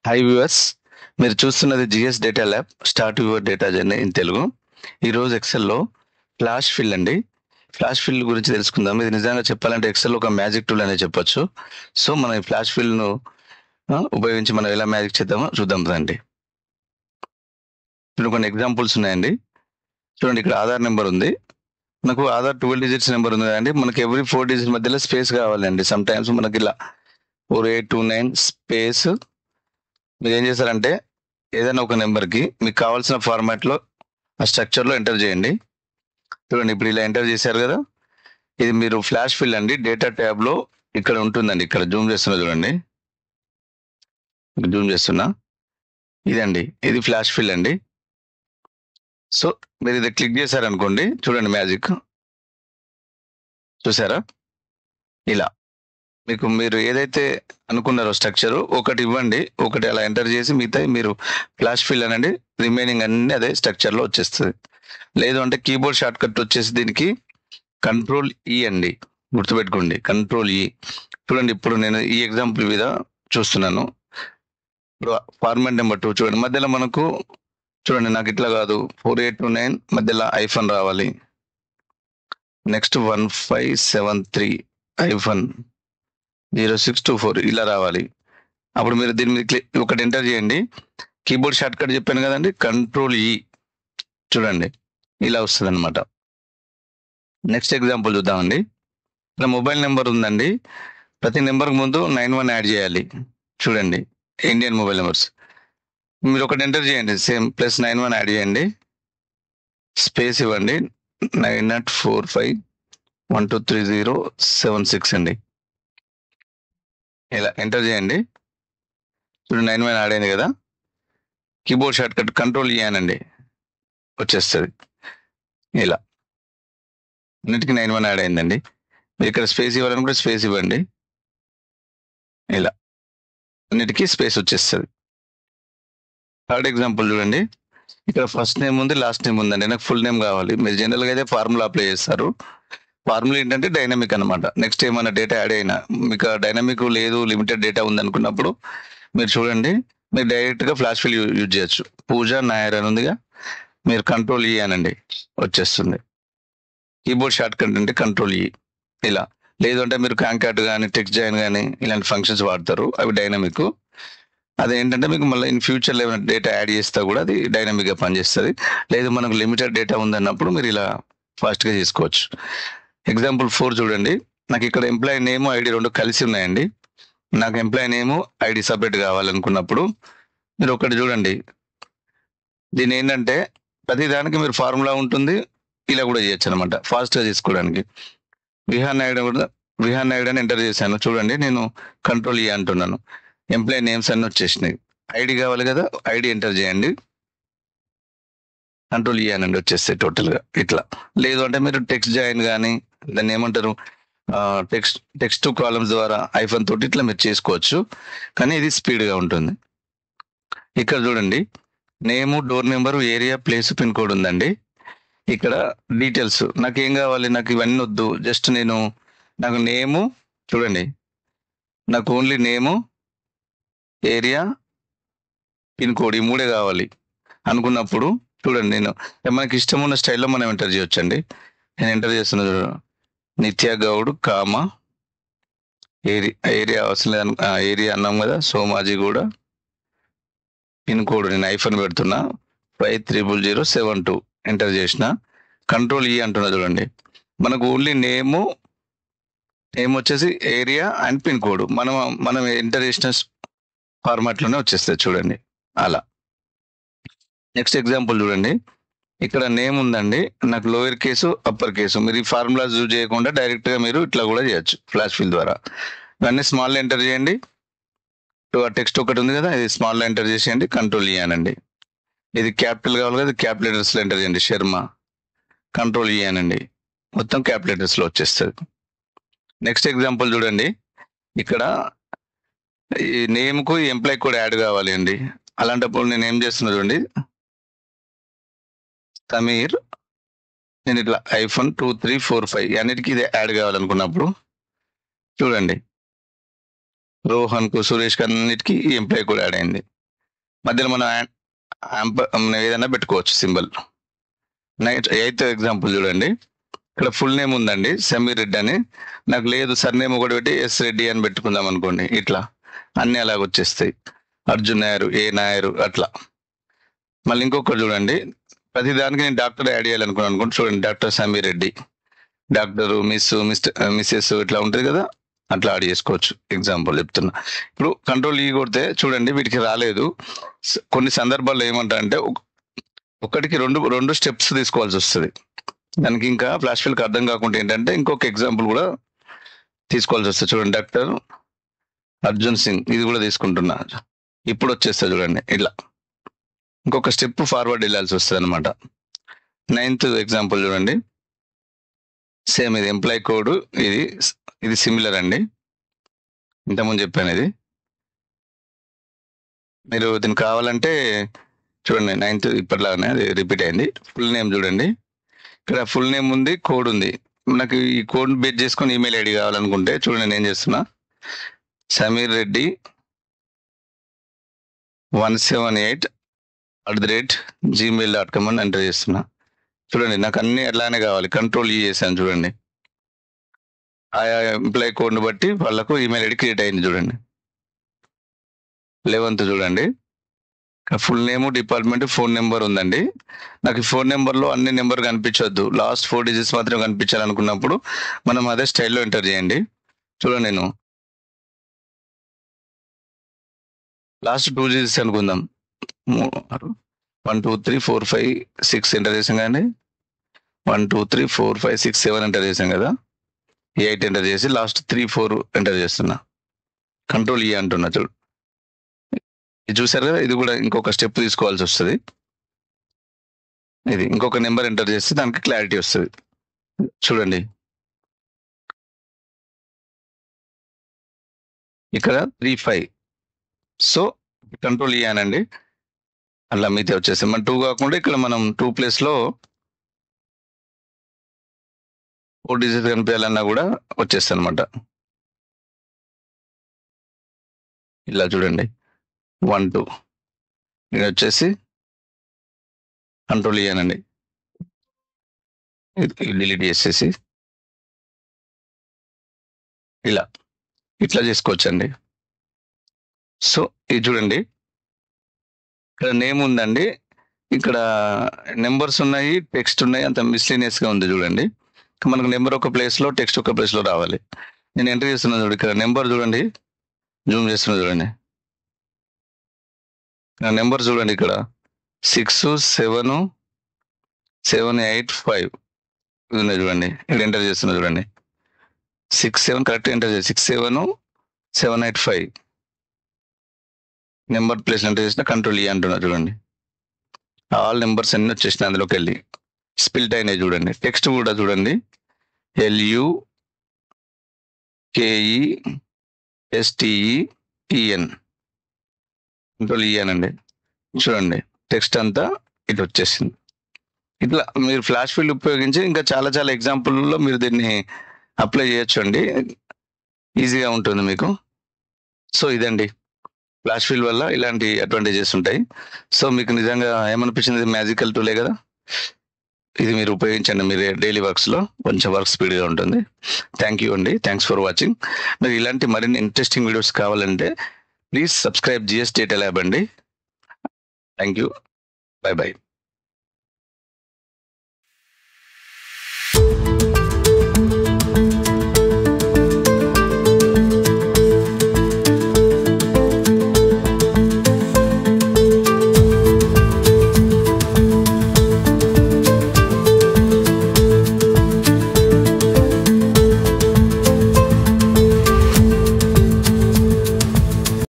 High viewers, మీరు చూస్తున్నది GS data lab start your data journey in Telugu. ఈరోజు ఎక్సెల్లో ఫ్లాష్ ఫిల్ అండి. ఫ్లాష్ ఫిల్ గురించి తెలుసుకుందాం. ఇది నిజంగా చెప్పాలంటే ఎక్సెల్ ఒక మ్యాజిక్ టూల్ అనే చెప్పొచ్చు. సో మనం ఈ ఫ్లాష్ ఫిల్ను ఉపయోగించి మనం ఎలా మ్యాజిక్ చేద్దామో చూద్దాం రండి. ఇప్పుడు కొన్ని ఎగ్జాంపుల్స్ ఉన్నాయండి. చూడండి, ఇక్కడ ఆధార్ నెంబర్ ఉంది. మనకు ఆధార్ 12 డిజిట్స్ నెంబర్ ఉంది కదండి. మనకి ఎవ్రీ 4 డిజిట్స్ మధ్యలో స్పేస్ కావాలండి. సమ్ టైమ్స్ మనకి ఇలా 4829 స్పేస్. మీరు ఏం చేస్తారంటే ఏదైనా ఒక నెంబర్కి మీకు కావాల్సిన ఫార్మాట్లో ఆ స్ట్రక్చర్లో ఎంటర్ చేయండి. చూడండి, ఇప్పుడు ఇలా ఎంటర్ చేశారు కదా. ఇది మీరు ఫ్లాష్ ఫిల్ అండి. డేటా ట్యాబ్లో ఇక్కడ ఉంటుందండి. ఇక్కడ జూమ్ చేస్తున్నా చూడండి, జూమ్ చేస్తున్నా. ఇదండి, ఇది ఫ్లాష్ ఫిల్ అండి. సో మీరు ఇది క్లిక్ చేశారనుకోండి, చూడండి మ్యాజిక్ చూసారా. ఇలా మీకు మీరు ఏదైతే అనుకున్నారో స్ట్రక్చర్ ఒకటి ఇవ్వండి, ఒకటి అలా ఎంటర్ చేసి మిగతా మీరు ఫ్లాష్ ఫిల్ అనండి. రిమైనింగ్ అన్ని అదే స్ట్రక్చర్లో వచ్చేస్తుంది. లేదు అంటే కీబోర్డ్ షార్ట్ కట్ వచ్చేసి దీనికి కంట్రోల్ ఈ అండి, గుర్తుపెట్టుకోండి కంట్రోల్ ఈ. చూడండి, ఇప్పుడు నేను ఈ ఎగ్జాంపుల్ మీద చూస్తున్నాను. ఇప్పుడు ఫార్మాట్ నెంబర్ 2 చూడండి, మధ్యలో మనకు చూడండి, నాకు ఇట్లా కాదు, 4829 మధ్యలో ఐఫన్ రావాలి. నెక్స్ట్ 1573 ఐఫన్ 0624 ఇలా రావాలి. అప్పుడు మీరు దీని మీద ఒకటి ఎంటర్ చేయండి. కీబోర్డ్ షార్ట్ కట్ చెప్పాను కదండి, కంట్రోల్ ఈ. చూడండి, ఇలా వస్తుంది అనమాట. నెక్స్ట్ ఎగ్జాంపుల్ చూద్దామండి. ఇక్కడ మొబైల్ నెంబర్ ఉందండి. ప్రతి నెంబర్కి ముందు 91 యాడ్ చేయాలి. చూడండి, ఇండియన్ మొబైల్ నెంబర్స్. మీరు ఒకటి ఎంటర్ చేయండి, సేమ్ ప్లస్ 91 యాడ్ చేయండి, స్పేస్ ఇవ్వండి, 9845123076 అండి. ఇలా ఎంటర్ చేయండి. చూడండి, 91 యాడ్ అయింది కదా. కీబోర్డ్ షార్ట్ కట్ కంట్రోల్ ఇయ్యానండి, వచ్చేస్తుంది. ఇలా అన్నిటికీ 91 యాడ్ అయిందండి. మీరు ఇక్కడ స్పేస్ ఇవ్వాలనుకుంటే స్పేస్ ఇవ్వండి. ఇలా అన్నిటికీ స్పేస్ వచ్చేస్తుంది. థర్డ్ ఎగ్జాంపుల్ చూడండి, ఇక్కడ ఫస్ట్ నేమ్ ఉంది, లాస్ట్ నేమ్ ఉందండి. నాకు ఫుల్ నేమ్ కావాలి. మీరు జనరల్గా అయితే ఫార్ములా అప్లై చేస్తారు. ఫార్ములా ఏంటంటే డైనమిక్ అనమాట. నెక్స్ట్ ఏమైనా డేటా యాడ్ అయినా, మీకు డైనమిక్ లేదు, లిమిటెడ్ డేటా ఉందనుకున్నప్పుడు మీరు చూడండి, మీరు డైరెక్ట్గా ఫ్లాష్ ఫిల్ యూజ్ చేయొచ్చు. పూజ నాయర్ అని ఉందిగా, మీరు కంట్రోల్ ఈ అనండి, వచ్చేస్తుంది. కీబోర్డ్ షార్ట్ కట్ అంటే కంట్రోల్ ఈ. ఇలా లేదు అంటే మీరు కాంకాట్ కానీ టెక్స్ట్ జాయిన్ కానీ ఇలాంటి ఫంక్షన్స్ వాడతారు, అవి డైనమిక్. అదేంటంటే మీకు మళ్ళీ ఇన్ ఫ్యూచర్లో ఏమైనా డేటా యాడ్ చేస్తా కూడా అది డైనమిక్గా పనిచేస్తుంది. లేదు మనకు లిమిటెడ్ డేటా ఉందన్నప్పుడు మీరు ఇలా ఫాస్ట్గా చేసుకోవచ్చు. ఎగ్జాంపుల్ 4 చూడండి, నాకు ఇక్కడ ఎంప్లాయీ నేమ్ ఐడి రెండు కలిసి ఉన్నాయండి. నాకు ఎంప్లాయీ నేమ్ ఐడి సపరేట్ కావాలనుకున్నప్పుడు మీరు ఒకటి చూడండి, దీని ఏంటంటే ప్రతి దానికి మీరు ఫార్ములా ఉంటుంది, ఇలా కూడా చేయొచ్చు అనమాట ఫాస్ట్గా చేసుకోవడానికి. విహాన్ నాయుడు అని ఎంటర్ చేశాను. చూడండి, నేను కంట్రోల్ ఈ అంటున్నాను. ఎంప్లాయీ నేమ్స్ అన్ని వచ్చేసినాయి. ఐడి కావాలి కదా, ఐడి ఎంటర్ చేయండి, కంట్రోల్ ఈ అనండి, వచ్చేస్తాయి టోటల్గా ఇట్లా. లేదు అంటే మీరు టెక్స్ట్ జాయిన్ కానీ దాన్ని ఏమంటారు, టెక్స్ట్ టు కాలమ్స్ ద్వారా ఐఫోన్ తోటి ఇట్లా మీరు చేసుకోవచ్చు. కానీ ఇది స్పీడ్గా ఉంటుంది. ఇక్కడ చూడండి, నేము, door number, area, place, pin code ఉందండి. ఇక్కడ డీటెయిల్స్ నాకు ఏం కావాలి, నాకు ఇవన్నీ వద్దు. జస్ట్ నాకు నేము, చూడండి నాకు ఓన్లీ నేము, ఏరియా, పిన్ కోడ్ ఈ మూడే కావాలి అనుకున్నప్పుడు చూడండి, మనకి ఇష్టం ఉన్న స్టైల్లో మనం ఎంటర్ చేయొచ్చండి. నేను ఎంటర్ చేస్తున్నా చూడండి, నిత్య గౌడ్ కామా ఏరియా అవసరం లేదు, ఏరియా అన్నాం కదా, సోమాజీ కూడా. పిన్ కోడ్ నేను ఐఫోన్ పెడుతున్నా, 530072 ఎంటర్ చేసిన. కంట్రోల్ ఈ అంటున్నా చూడండి, మనకు ఓన్లీ నేమ్ వచ్చేసి ఏరియా అండ్ పిన్ కోడ్ మనం ఎంటర్ చేసిన ఫార్మాట్లోనే వచ్చేస్తుంది చూడండి అలా. నెక్స్ట్ ఎగ్జాంపుల్ చూడండి, ఇక్కడ నేమ్ ఉందండి, నాకు లోయర్ కేసు, అప్పర్ కేసు. మీరు ఈ ఫార్ములాస్ యూజ్ చేయకుండా డైరెక్ట్గా మీరు ఇట్లా కూడా చేయొచ్చు ఫ్లాష్ ఫిల్ ద్వారా. ఇవన్నీ స్మాల్ ఎంటర్ చేయండి. టెక్స్ట్ ఒకటి ఉంది కదా, ఇది స్మాల్లో ఎంటర్ చేసేయండి, కంట్రోల్ ఈ అనండి. ఇది క్యాపిటల్ కావాలి కదా, క్యాపిటల్ లెటర్స్లో ఎంటర్ చేయండి, శర్మ, కంట్రోల్ ఈ అనండి, మొత్తం క్యాపిటల్ లెటర్స్లో వచ్చేస్తుంది. నెక్స్ట్ ఎగ్జాంపుల్ చూడండి, ఇక్కడ ఈ నేమ్కు ఎంప్లాయ్ కూడా యాడ్ కావాలి అండి. అలాంటప్పుడు నేను ఏం చేస్తున్నా చూడండి, సమీర్, నేను ఇట్లా ఐఫోన్ 2345 అన్నిటికీ ఇది యాడ్ కావాలనుకున్నప్పుడు చూడండి, రోహన్కు, సురేష్కి అన్నిటికీ ఈ ఎంప్లాయ్ కూడా యాడ్ అయింది. మధ్యలో మనం మనం ఏదైనా పెట్టుకోవచ్చు సింబల్. ఎయిత్ ఎగ్జాంపుల్ చూడండి. ఇక్కడ ఫుల్ నేమ్ ఉందండి సమీర్ రెడ్డి అని, నాకు లేదు సర్ నేమ్ ఒకటి పెట్టి ఎస్ రెడ్డి అని పెట్టుకుందాం అనుకోండి, ఇట్లా అన్ని అలాగ వచ్చేస్తాయి. అర్జున్ నాయరు, ఏ నాయరు అట్లా. మళ్ళీ ఇంకొకటి చూడండి, ప్రతి దానికి నేను డాక్టర్ యాడ్ చేయాలనుకున్నాను అనుకోండి, చూడండి doctor Sameer Reddy, doctor mrs ఇట్లా ఉంటుంది కదా, అట్లా యాడ్ చేసుకోవచ్చు. ఎగ్జాంపుల్ చెప్తున్నా. ఇప్పుడు కంట్రోల్ ఈ కొడితే చూడండి వీటికి రాలేదు. కొన్ని సందర్భాల్లో ఏమంటా అంటే ఒకటికి రెండు స్టెప్స్ తీసుకోవాల్సి వస్తుంది. దానికి ఇంకా ఫ్లాష్ ఫిల్కి అర్థం కాకుండా ఏంటంటే ఇంకొక ఎగ్జాంపుల్ కూడా తీసుకోవాల్సి వస్తుంది. చూడండి డాక్టర్ అర్జున్ సింగ్, ఇది కూడా తీసుకుంటున్నా. ఇప్పుడు వచ్చేస్తా చూడండి ఇట్లా ఇంకొక స్టెప్ ఫార్వర్డ్ వెళ్ళాల్సి వస్తుంది అనమాట. 9th ఎగ్జాంపుల్ చూడండి, సేమ్ ఇది ఎంప్లాయ్ కోడ్, ఇది సిమిలర్ అండి, ఇంతకుముందు చెప్పాను. ఇది మీరు దీనికి కావాలంటే చూడండి 9th ఇప్పటిలాగానే అది రిపీట్ అయింది. ఫుల్ నేమ్ చూడండి, ఇక్కడ ఫుల్ నేమ్ ఉంది, కోడ్ ఉంది. నాకు ఈ కోడ్ బేస్ చేసుకొని ఈమెయిల్ ఐడి కావాలనుకుంటే చూడండి నేను ఏం చేస్తున్నా, సమీర్ రెడ్డి 178@gmail.com అని ఎంటర్ చేస్తున్నా. చూడండి నాకు అన్ని అట్లానే కావాలి. కంట్రోల్ ఈ చేశాను చూడండి, ఆయా ఎంప్లాయ్ కోడ్ని బట్టి వాళ్ళకు ఈమెయిల్ ఐడి క్రియేట్ అయింది చూడండి. 11th చూడండి, full name, department, phone number ఉందండి. నాకు ఈ ఫోన్ నెంబర్లో అన్ని నెంబర్ కనిపించొద్దు, లాస్ట్ 4 డిజిట్స్ మాత్రం కనిపించాలనుకున్నప్పుడు మనం అదే స్టైల్లో ఎంటర్ చేయండి. చూడండి నేను లాస్ట్ 2 డిజిట్స్ అనుకుందాం, 1 2 3 4 5 6 ఎంటర్ చేసాం కానీ 1 2 3 4 5 6 7 ఎంటర్ చేసాం కదా, 8 ఎంటర్ చేసి లాస్ట్ 3 4 ఎంటర్ చేస్తున్నా. కంట్రోల్ ఈ అంటున్నా చూడు, ఇది చూసారు కదా, ఇది కూడా ఇంకొక స్టెప్ తీసుకోవాల్సి వస్తుంది. ఇది ఇంకొక నెంబర్ ఎంటర్ చేస్తే దానికి క్లారిటీ వస్తుంది. చూడండి ఇక్కడ 3 5, సో కంట్రోల్ ఇయ్యానండి, అలా మీతో వచ్చేసి మన 2 కాకుండా ఇక్కడ మనం 2 ప్లేస్లో 4 డిజిట్ కనిపించాలన్నా కూడా వచ్చేస్తుంది అనమాట. ఇలా చూడండి 1 2 ఇది వచ్చేసి కంట్రోల్ ఇయ్యానండి, డిలీట్ చేసేసి ఇట్లా చేసుకోవచ్చండి. సో ఇది చూడండి, ఇక్కడ నేమ్ ఉందండి, ఇక్కడ నెంబర్స్ ఉన్నాయి, టెక్స్ట్ ఉన్నాయి, అంత మిస్లీనియస్గా ఉంది చూడండి. మనకు నెంబర్ ఒక ప్లేస్లో, టెక్స్ట్ ఒక ప్లేస్లో రావాలి. నేను ఎంటర్ చేస్తున్నా చూడండి, ఇక్కడ నెంబర్ చూడండి, జూమ్ చేస్తున్నా చూడండి, నెంబర్ చూడండి, ఇక్కడ 6 7 7 8 5 ఉన్నాయి చూడండి. ఇక్కడ ఎంటర్ చేస్తున్నా చూడండి, 6 7 కరెక్ట్ ఎంటర్ చేసి 6 7 7 8 5 నెంబర్ ప్లేస్ ఎంటర్ చేసిన కంట్రోల్ ఈ అంటున్నా చూడండి. ఆల్ నెంబర్స్ అన్ని వచ్చేసినాయి, అందులోకి వెళ్ళి స్పిల్ట్ అయినాయి చూడండి. టెక్స్ట్ కూడా చూడండి, LUKESTEN కంట్రోల్ ఇయ్యానండి. చూడండి టెక్స్ట్ అంతా ఇటు వచ్చేసింది. ఇట్లా మీరు ఫ్లాష్ ఫిల్ ఉపయోగించి ఇంకా చాలా చాలా ఎగ్జాంపుల్లో మీరు దీన్ని అప్లై చేయొచ్చు అండి, ఈజీగా ఉంటుంది మీకు. సో ఇదండి, ఫ్లాష్ ఫిల్ వల్ల ఇలాంటి అడ్వాంటేజెస్ ఉంటాయి. సో మీకు నిజంగా ఏమనిపించింది, మ్యాజికల్ టూలే కదా, ఇది మీరు ఉపయోగించండి మీరు డైలీ వర్క్స్లో, కొంచెం వర్క్ స్పీడ్గా ఉంటుంది. థ్యాంక్ యూ అండి, థ్యాంక్స్ ఫర్ వాచింగ్. మీరు ఇలాంటి మరిన్ని ఇంట్రెస్టింగ్ వీడియోస్ కావాలంటే please subscribe GS Data Lab అండి. Thank you, by by.